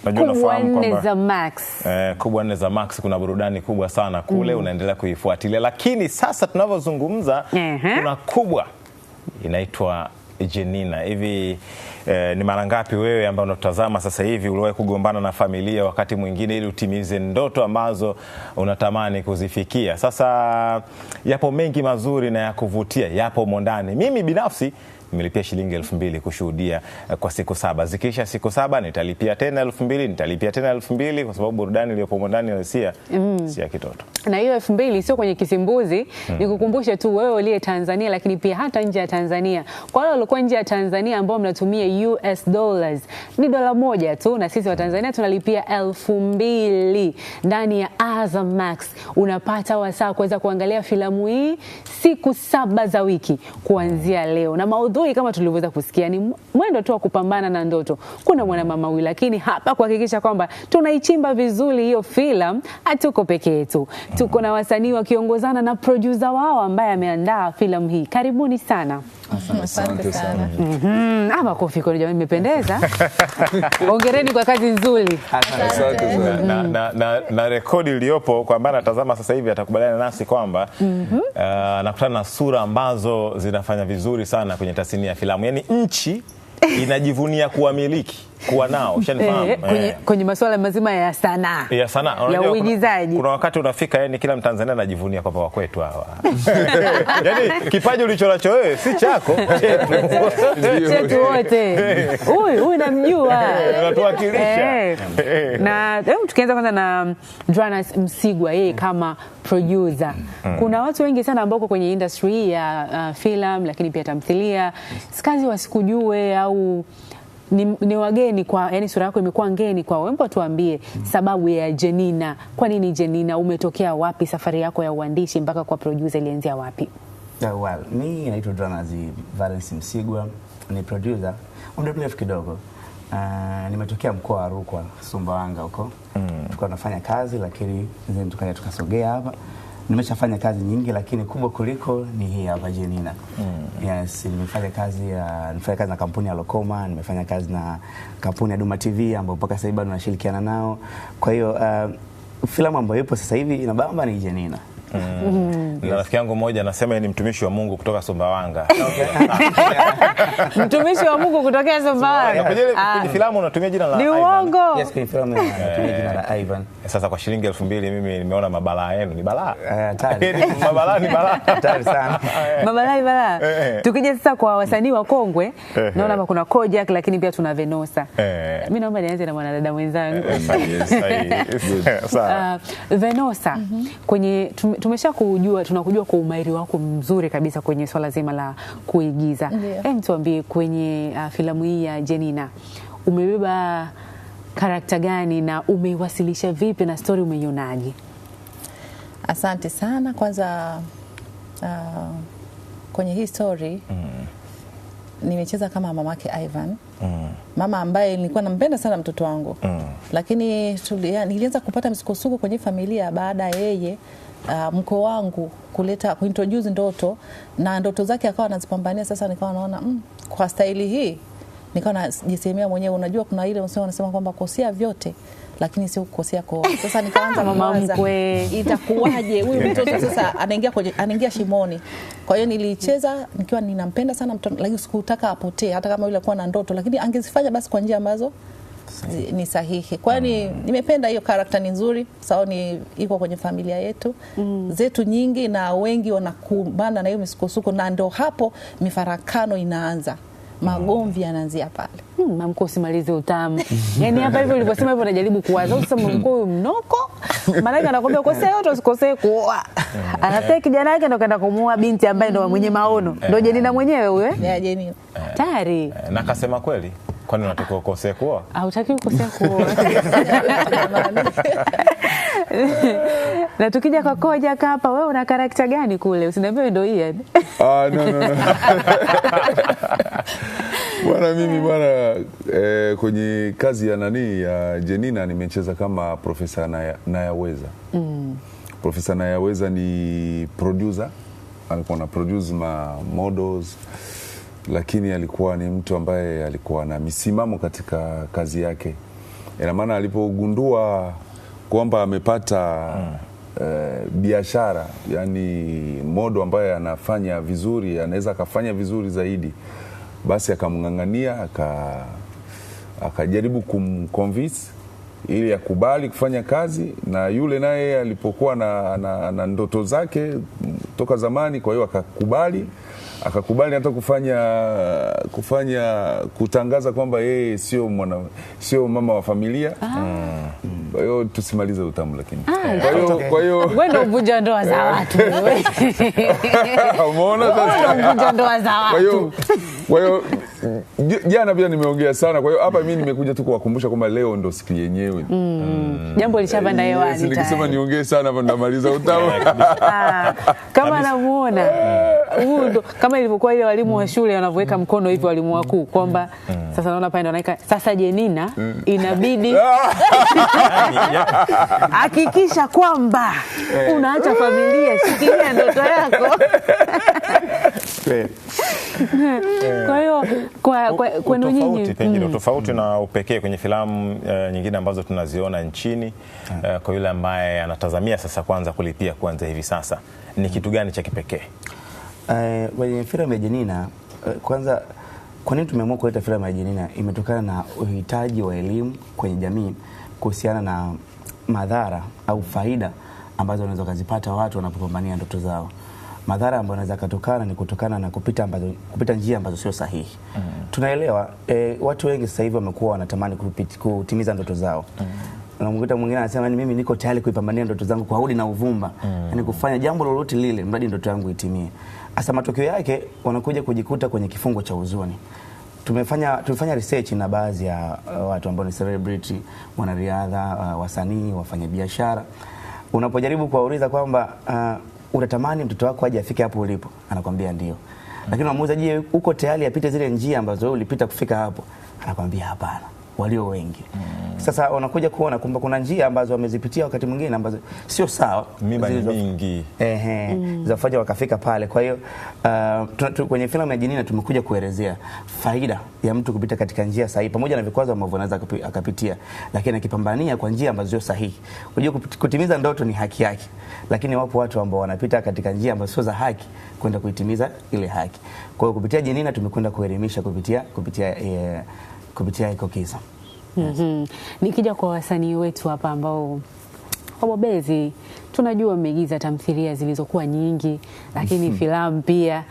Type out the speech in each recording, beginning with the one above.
Unajua unafahamu kwamba Kubwa 4 za Max. Kubwa 4 za Max kuna burudani kubwa sana kule, unaendelea kuifuatilia. Lakini sasa tunavyozungumza kuna kubwa inaitwa Jenina. Hivi ni mara ngapi wewe ambao unatazama sasa hivi uliwahi kugombana na familia wakati mwingine ili utimize ndoto ambazo unatamani kuzifikia? Sasa yapo mengi mazuri na ya kuvutia, yapo mondani. Mimi binafsi nimelipia shilingi 2,000 kushuhudia kwa siku 7. Zikiisha siku 7 nitalipia tena 2,000, nitalipia tena 2,000 kwa sababu burudani iliyopo ndani si ya kitoto. Na hiyo 2,000 sio kwenye kisimbuzi, nikukumbushe tu wewe uliye Tanzania lakini pia hata nje ya Tanzania. Kwa wale walikuwa nje ya Tanzania ambao mnatumia US dollars, ni dola moja tu, na sisi wa Tanzania tunalipia 2,000 ndani ya Azam Max. Unapata wasaa kuweza kuangalia filamu hii siku 7 za wiki kuanzia leo. Na maudhui kama tulivyoweza kusikia ni mwendo tu wa kupambana na ndoto. Kuna mwanamama huyu, lakini hapa kuhakikisha kwamba tunaichimba vizuri hiyo filamu, hatuko peke yetu. Tuko na wasanii wakiongozana na producer wao ambaye ameandaa filamu hii. Karibuni sana. Asante sana. Ama kofi kwa jamani, mmependeza. Hongereni kwa kazi nzuri. Asante sana. Na rekodi iliyopo kwamba natazama sasa hivi atakubaliana nasi kwamba nakutana na sura ambazo zinafanya vizuri sana kwenye tasnia ya filamu. Yaani nchi inajivunia kuwamiliki, kuwa nao, ushanifahamu? Kwenye masuala mazima ya sanaa. Ya sanaa. Ya uigizaji. Kuna wakati unafika yani kila Mtanzania anajivunia kwamba wa kwetu hawa. Yaani kipaji ulichonacho wewe si chako, chetu wote. Huyu namjua. Unatuwakilisha. Na tukianza kwanza na Dranas Msigwa, yeye kama producer. Kuna watu wengi sana ambao kwenye industry ya film lakini pia tamthilia, sikazi wasikujue au ni wageni kwa, yani sura yako imekuwa ngeni kwa wao. Tuambie sababu ya Jenina. Kwa nini Jenina? Umetokea wapi? Safari yako ya uandishi mpaka kwa producer ilianzia wapi? Well, mimi naitwa Dranas Valence Msigwa, ni producer muda mrefu kidogo. Nimetokea mkoa wa Rukwa, Sumbawanga huko. Tulikuwa tunafanya kazi lakini tukaja tukasogea hapa. Nimeshafanya kazi nyingi lakini kubwa kuliko ni hii hapa Jenina. Yes, nimefanya kazi na kampuni ya Lokoma, nimefanya kazi na kampuni ya Duma TV ambayo mpaka sasa hivi bado tunashirikiana nao. Kwa hiyo filamu ambayo ipo sasa hivi inabamba ni Jenina. Na rafiki yangu mmoja anasema ni mtumishi wa Mungu kutoka Sumbawanga. Mtumishi wa Mungu kutoka Sumbawanga. Kwenye filamu unatumia jina la Ivan. Ni uongo. Yes, kwenye filamu natumia jina la Ivan. Sasa kwa shilingi 2,000 mimi nimeona mabalaa yenu ni balaa. Mabalaa ni balaa. Hatari sana. Mabalaa ni balaa. Tukija sasa kwa wasanii wa kongwe, naona hapa kuna Kojak lakini pia tuna Venosa. Mimi naomba nianze na mwanadada mwenzangu. Sawa. Venosa, kwenye tunakujua kwa umahiri wako mzuri kabisa kwenye swala zima la kuigiza. Tuambie kwenye filamu hii ya Jenina umebeba karakta gani na umeiwasilisha vipi na story umeionaje? Asante sana. Kwanza kwenye hii story nimecheza kama mamake Ivan. Mama ambaye nilikuwa nampenda sana mtoto wangu. Lakini nilianza kupata msukosuko kwenye familia baada ya yeye mko wangu kuintroduce ndoto na ndoto zake akawa anazipambania. Sasa nikawa naona kwa staili hii nikawa najisemea mwenyewe, unajua kuna ile msemo unasema kwamba kosea vyote lakini sio kukosea kwa. Sasa nikaanza mama mkwe, itakuwaje huyu mtoto sasa anaingia shimoni. Kwa hiyo nilicheza nikiwa ninampenda sana mtoto, lakini sikutaka apotee hata kama yule alikuwa na ndoto, lakini angezifanya basi kwa njia ambazo ni sahihi. Kwa hiyo nimependa hiyo character, ni nzuri sababu iko kwenye familia yetu zetu nyingi na wengi wanakumbana na hiyo misukosuko, na ndio hapo mifarakano inaanza. Magomvi yanaanzia pale. Mamko usimalize utamu. Yaani hapa hivyo ulivyosema hivyo najaribu kuwaza. Sasa mamko huyu mnoko, maana anakuambia kosea yote usikosee kuoa. Anataka kijana yake ndo kaenda kumuoa binti ambaye ndo mwenye maono. Ndio Jenina mwenyewe huyo Jenina. Tayari. Na akasema kweli. Kwani unataka ukosee kuoa? Hutaki ukosea kuoa. Na tukija kwa Kojak hapa, wewe una karakta gani kule? Usiniambie ndio hii yani. No. Bwana mimi kwenye kazi ya Jenina nimecheza kama Profesa Nayaweza. Profesa Nayaweza ni producer, alikuwa na produce models, lakini alikuwa ni mtu ambaye alikuwa na misimamo katika kazi yake. Ina maana alipogundua kwamba amepata biashara, yani modo ambaye anafanya vizuri, anaweza akafanya vizuri zaidi, basi akamng'ang'ania, akajaribu kumconvince ili akubali kufanya kazi, na yule naye alipokuwa na ndoto zake toka zamani, kwa hiyo akakubali hata kutangaza kwamba yeye sio mama wa familia. Kwa hiyo tusimalize utamu, lakini kwa hiyo wewe ndio mvunja ndoa za watu. Umeona sasa, mvunja ndoa za watu. Kwa hiyo jana pia nimeongea sana, kwa hiyo hapa mimi nimekuja tu kuwakumbusha kwamba leo ndo siku yenyewe. Jambo lishapanda hewani tayari. Nikisema niongee sana hapa ndamaliza utamu. Kama namuona huyu kama ilivyokuwa ile walimu wa shule wanavyoweka mkono hivi walimu wakuu kwamba sasa naona pale ndo anaika sasa Jenina inabidi hakikisha kwamba unaacha familia, shikilia ndoto yako. Kwa hiyo kwa nyinyi pengine tofauti na upekee kwenye filamu nyingine ambazo tunaziona nchini, kwa yule ambaye anatazamia sasa kwanza kulipia kwanza hivi sasa, ni kitu gani cha kipekee? Kwenye filamu ya Jenina, kwanza kwa nini tumeamua kuleta filamu ya Jenina? Imetokana na uhitaji wa elimu kwenye jamii kuhusiana na madhara au faida ambazo wanaweza kuzipata watu wanapopambania ndoto zao. Madhara ambayo yanaweza kutokana ni kutokana na kupita njia ambazo sio sahihi. Tunaelewa watu wengi sasa hivi wamekuwa wanatamani kutimiza ndoto zao. Na mwingine anasema mimi niko tayari kuipambania ndoto zangu kwa udi na uvumba. Yani kufanya jambo lolote lile mradi ndoto yangu itimie. Hasa matokeo yake wanakuja kujikuta kwenye kifungo cha huzuni. Tumefanya research na baadhi ya watu ambao ni celebrity, wanariadha, wasanii, wafanyabiashara. Unapojaribu kuwauliza kwamba unatamani mtoto wako aje afike hapo ulipo, anakuambia ndio. Lakini unamuuliza, je, uko tayari apite zile njia ambazo wewe ulipita kufika hapo? Anakuambia hapana, walio wengi. Sasa unakuja kuona kwamba kuna njia ambazo wamezipitia wakati mwingine ambazo sio sawa, mimba mingi zafanya wakafika pale. Kwa hiyo kwenye filamu ya Jenina tumekuja kuelezea faida ya mtu kupita katika njia sahihi pamoja na vikwazo ambavyo anaweza akapitia, lakini akipambania kwa njia ambazo sio sahihi. Unajua kutimiza ndoto ni haki yake, lakini wapo watu ambao wanapita katika njia ambazo sio za haki kwenda kuitimiza ile haki. Kwa hiyo kupitia Jenina tumekwenda kuelimisha kupitia iko kisa. Nikija kwa wasanii wetu hapa ambao wabobezi, tunajua mmeigiza tamthilia zilizokuwa nyingi, lakini filamu pia.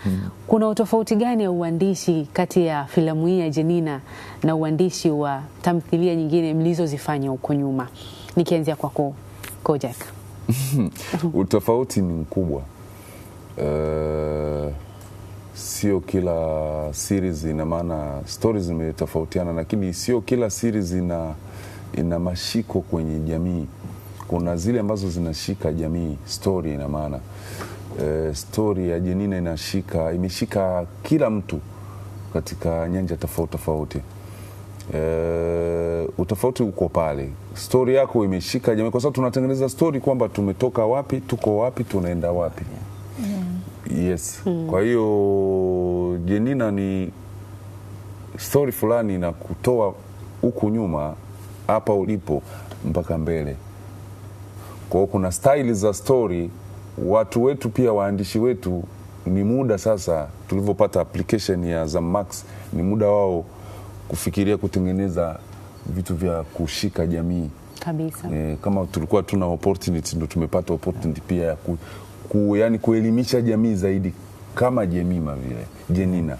Kuna utofauti gani ya uandishi kati ya filamu hii ya Jenina na uandishi wa tamthilia nyingine mlizozifanya huko nyuma? Nikianzia kwako Kojak. Utofauti ni mkubwa. Sio kila series, ina maana stories zimetofautiana, lakini sio kila series ina mashiko kwenye jamii. Kuna zile ambazo zinashika jamii story, ina maana story ya Jenina imeshika kila mtu katika nyanja tofauti. Utofauti uko pale, story yako imeshika jamii kwa sababu tunatengeneza story kwamba tumetoka wapi, tuko wapi, tunaenda wapi. Yes. Kwa hiyo Jenina ni story fulani na kutoa huku nyuma hapa ulipo mpaka mbele. Kwa hiyo kuna style za story. Watu wetu pia, waandishi wetu, ni muda sasa tulivyopata application ya Zamax, ni muda wao kufikiria kutengeneza vitu vya kushika jamii kabisa. Kama tulikuwa tuna opportunity, ndo tumepata opportunity pia ya yani kuelimisha jamii zaidi kama Jemima vile Jenina.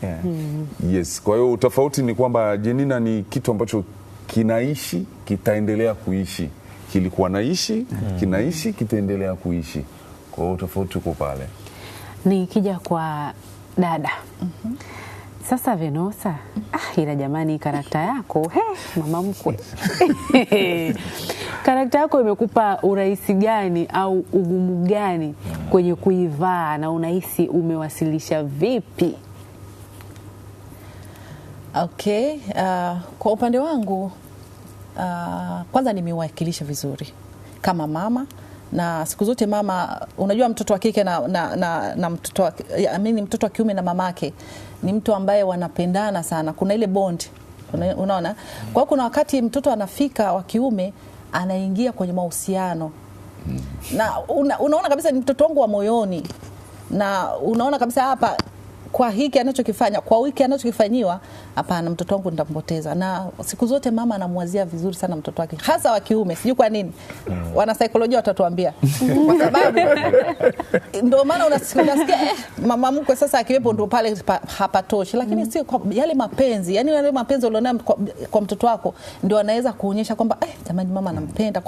Yes. Kwa hiyo utofauti ni kwamba Jenina ni kitu ambacho kinaishi, kitaendelea kuishi. Kilikuwa naishi, kinaishi, kitaendelea kuishi. Kwa hiyo utofauti uko pale. Nikija kwa dada. Sasa Venosa, ila jamani, karakta yako mama mkwe. Karakta yako imekupa urahisi gani au ugumu gani kwenye kuivaa, na unahisi umewasilisha vipi? Okay, kwa upande wangu kwanza nimewakilisha vizuri kama mama, na siku zote mama, unajua mtoto wa kike na mtoto wa kiume na mamake ni mtu ambaye wanapendana sana. Kuna ile bond Unaona? Kwa hiyo kuna wakati mtoto anafika wa kiume anaingia kwenye mahusiano na unaona kabisa ni mtoto wangu wa moyoni, na unaona kabisa hapa kwa hiki anachokifanya, kwa wiki anachokifanyiwa, hapana, mtoto wangu nitampoteza. Na siku zote mama anamwazia vizuri sana mtoto wake, hasa wa kiume. Sijui kwa nini wana saikolojia watatuambia kwa sababu ndio maana unasikia mama mkwe sasa akiwepo ndio pale hapatoshi, lakini sio yale mapenzi, yani yale mapenzi ulionayo kwa mtoto wako ndio anaweza kuonyesha kwamba jamani mama anampenda.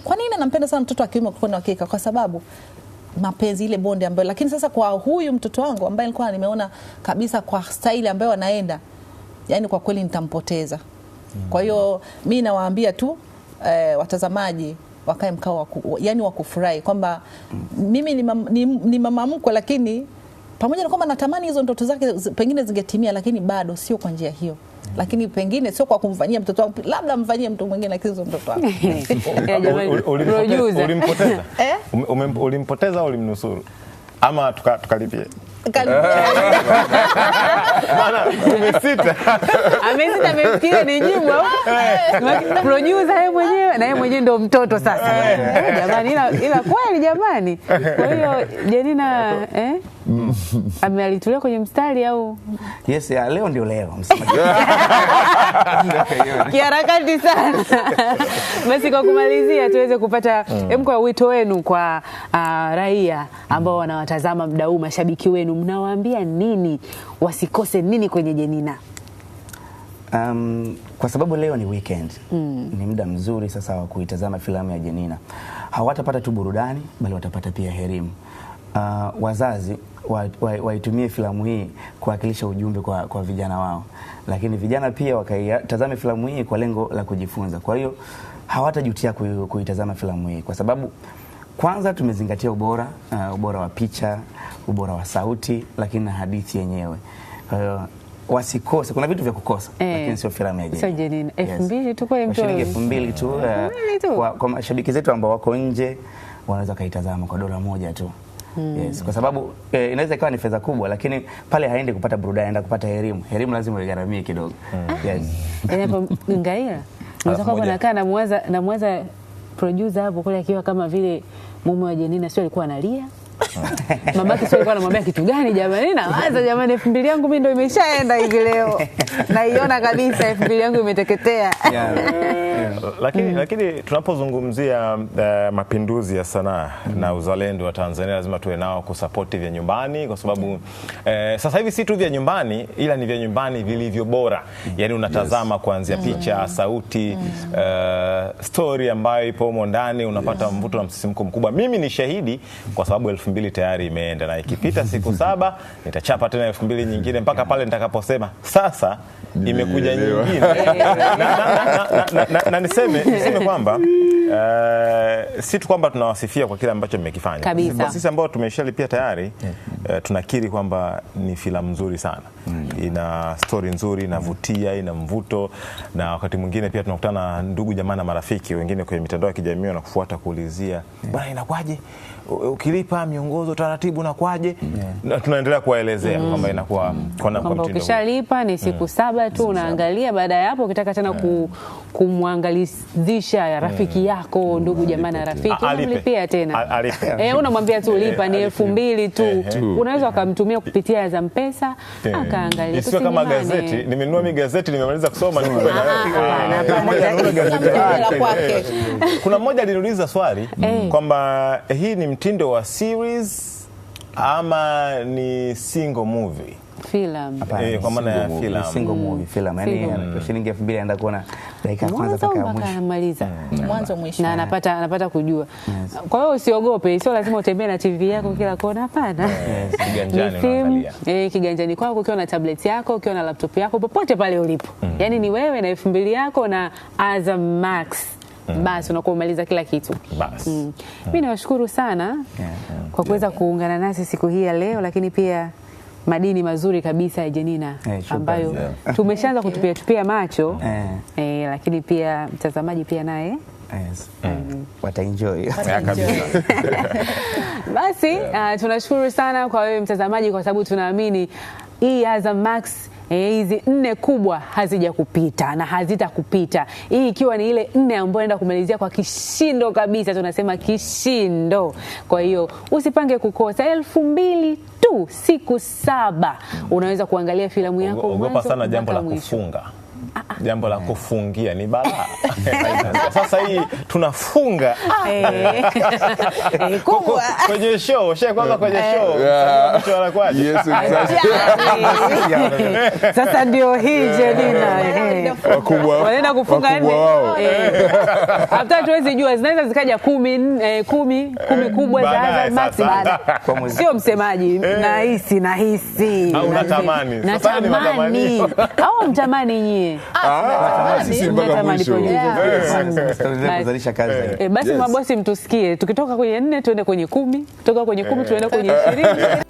Kwa nini anampenda sana mtoto wa kiume kuliko wa kike? Kwa sababu mapenzi, ile bonde ambayo. Lakini sasa kwa huyu mtoto wangu ambaye nilikuwa nimeona kabisa kwa style ambayo anaenda, yani kwa kweli nitampoteza. Kwa hiyo mimi nawaambia tu watazamaji wakae mkao yani wa kufurahi kwamba mimi ni mama mkwe, lakini pamoja na kwamba natamani hizo ndoto zake pengine zingetimia, lakini bado sio kwa njia hiyo. Lakini pengine sio kwa kumfanyia mtoto wangu, labda mfanyie mtu mwingine, lakini sio mtoto wangu. Ulimpoteza? Ulimpoteza au ulimnusuru? Ama tukalipie? Maana umesita. Amesita, amefikiria ni jibu au? Producer yeye mwenyewe, na yeye mwenyewe ndio mtoto sasa. Jamani, ila kweli jamani. Kwa hiyo Jenina amealitulia kwenye mstari au? Yes, leo ndio leo. Msemaji. Kiharakati sana. Basi kwa kumalizia tuweze kupata kwa wito wenu kwa raia ambao wanawatazama muda huu, mashabiki wenu, mnawaambia nini, wasikose nini kwenye Jenina? Kwa sababu leo ni weekend, ni muda mzuri sasa wa kuitazama filamu ya Jenina. Hawatapata tu burudani, bali watapata pia elimu. Wazazi waitumie filamu hii kuwakilisha ujumbe kwa vijana wao, lakini vijana pia wakaitazame filamu hii kwa lengo la kujifunza. Kwa hiyo hawatajutia kuitazama filamu hii, kwa sababu kwanza tumezingatia ubora wa picha, ubora wa sauti, lakini na hadithi yenyewe. Kwa hiyo wasikose, kuna vitu vya kukosa, lakini sio filamu ya Jenina. Sio Jenina. 2000 tu kwa mtu. 2000 tu. Kwa mashabiki zetu ambao wako nje wanaweza kaitazama kwa $1 tu. Yes, kwa sababu inaweza ikawa ni fedha kubwa, lakini pale haendi kupata burudani, anaenda kupata elimu. Elimu lazima igharamie kidogo. Yes. Hapo Ngaira. Unaweza kuwa nakaa na mwaza producer hapo kule akiwa kama vile mume wa Jenina, sio alikuwa analia. Mamake sio alikuwa anamwambia kitu gani jamani? Nawaza jamani, 2000 yangu mimi ndio imeshaenda hivi leo. Naiona kabisa 2000 yangu imeteketea. Lakini tunapozungumzia mapinduzi ya sanaa na uzalendo wa Tanzania, lazima tuwe nao kusapoti vya nyumbani, kwa sababu sasa hivi si tu vya nyumbani, ila ni vya nyumbani vilivyo bora. Yani unatazama kuanzia picha, sauti, story ambayo ipo humo ndani, unapata mvuto na msisimko mkubwa. Mimi ni shahidi kwa sababu 2000 tayari imeenda, na ikipita siku 7 nitachapa tena 2000 nyingine mpaka pale nitakaposema sasa imekuja nyingine. Na niseme kwamba si tu kwamba tunawasifia kwa kile ambacho mmekifanya. Kwa sisi ambao tumeshalipia tayari, tunakiri kwamba ni filamu nzuri sana. Ina story nzuri, inavutia, ina mvuto, na wakati mwingine pia tunakutana na ndugu jamaa na marafiki wengine kwenye mitandao ya kijamii na kufuata kuulizia, bwana inakwaje? Ukilipa miongozo taratibu na kwaje? Na tunaendelea kuwaelezea kwamba inakuwa kwamba ukishalipa ni siku 7 tu, unaangalia. Baada ya hapo ukitaka tena kumwangalizisha rafiki yako, ndugu jamaa na rafiki, unamlipia tena. Unamwambia tu lipa ni 2000 tu. Unaweza ukamtumia kupitia Azam Pesa akaangalia. Sio kama gazeti, nimenunua mimi gazeti nimemaliza kusoma Kuna mmoja aliniuliza swali kwamba hii ni mtindo wa series ama ni single movie? Film. Kwa maana ya film. Single movie film. Yaani shilingi 2000 anaenda kuona dakika kwanza mpaka mwisho. Anamaliza. Mwanzo mwisho. Na anapata kujua. Kwa hiyo usiogope, sio lazima utembee na TV yako kila kona, hapana. Kiganjani unaangalia. Kiganjani kwako, ukiwa na tablet yako, ukiwa na laptop yako, popote pale ulipo. Yaani ni wewe na 2000 yako na Azam Max. Basi unakuwa umaliza kila kitu. Basi. Mimi nawashukuru sana kwa kuweza kuungana nasi siku hii ya leo, lakini pia madini mazuri kabisa ya Jenina ambayo tumeshaanza kutupia macho, lakini pia mtazamaji pia naye wataenjoy. Basi tunashukuru sana kwa wewe mtazamaji, kwa sababu tunaamini hii Azam Max hizi 4 kubwa hazijakupita na hazitakupita. Hii ikiwa ni ile 4 ambayo inaenda kumalizia kwa kishindo kabisa, tunasema kishindo. Kwa hiyo usipange kukosa 2,000 tu, siku 7 unaweza kuangalia filamu yako. Ogopa sana jambo la kufunga. Jambo la kufungia ni balaa. Sasa hii tunafunga kubwa kwenye show, kwanza kwenye show. Mtu anakwaje? Yes, exactly. Sasa ndio hii Jenina. Wakubwa. Wanaenda kufunga 4. Hata tuwezi jua zinaweza zikaja 10 kubwa za Max baada. Sio msemaji, nahisi. Au natamani. Sasa ni matamanio. Au mtamani nyie. Sisi mpaka mwisho. Kuzalisha kazi. Basi mabosi mtusikie. Tukitoka kwenye 4 tuende kwenye 10, kutoka kwenye 10 tuende kwenye 20.